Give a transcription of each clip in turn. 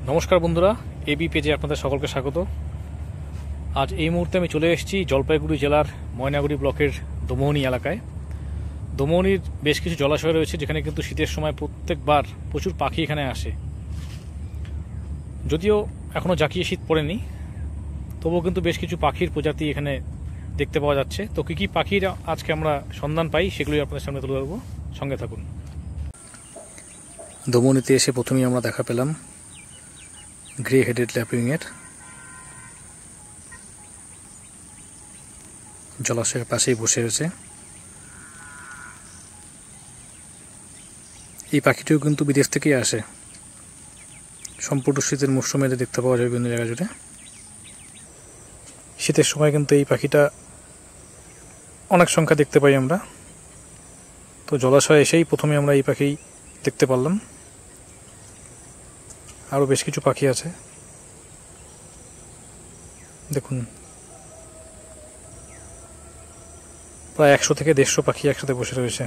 নমস্কার বন্ধুরা, এবি পেজে আপনাদের সকলকে স্বাগত। আজ এই মুহূর্তে আমি চলে এসেছি জলপাইগুড়ি জেলার ময়নাগুড়ি ব্লকের দোমোহনী এলাকায়। দোমোহনীর বেশ কিছু জলাশয় রয়েছে যেখানে কিন্তু শীতের সময় প্রত্যেকবার প্রচুর পাখি এখানে আসে। যদিও এখনও জাঁকিয়ে শীত পড়েনি, তবুও কিন্তু বেশ কিছু পাখির প্রজাতি এখানে দেখতে পাওয়া যাচ্ছে। তো কী কী পাখির আজকে আমরা সন্ধান পাই সেগুলি আপনাদের সামনে তুলে ধরবো, সঙ্গে থাকুন। দোমোহনীতে এসে প্রথমেই আমরা দেখা পেলাম গ্রে হেডেড ল্যাপিংয়ের। জলাশয়ের পাশেই বসে রয়েছে। এই পাখিটিও কিন্তু বিদেশ থেকেই আসে। সম্পূর্ণ শীতের মরশুমে দেখতে পাওয়া যায় বিভিন্ন জায়গা জুড়ে। শীতের সময় কিন্তু এই পাখিটা অনেক সংখ্যা দেখতে পাই আমরা। তো জলাশয়ে এসেই প্রথমে আমরা এই পাখি দেখতে পারলাম। আরও বেশ কিছু পাখি আছে, দেখুন প্রায় 100 থেকে 150 পাখি একসাথে বসে রয়েছে।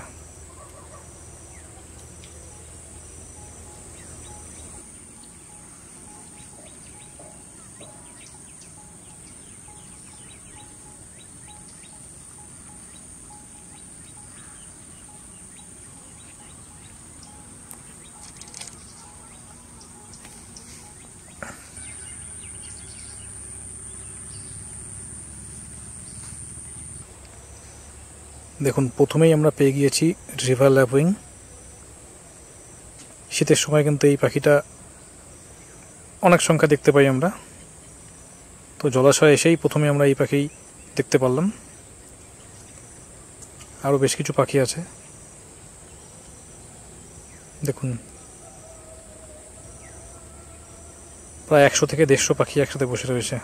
দেখুন প্রথমেই আমরা পেয়ে গিয়েছি রিভার ল্যাপিং। শীতের সময় কিন্তু এই পাখিটা অনেক সংখ্যা দেখতে পাই আমরা। তো জলাশয়ে এসেই প্রথমে আমরা এই পাখি দেখতে পারলাম। আরও বেশ কিছু পাখি আছে, দেখুন প্রায় 100 থেকে 150 পাখি একসাথে বসে রয়েছে।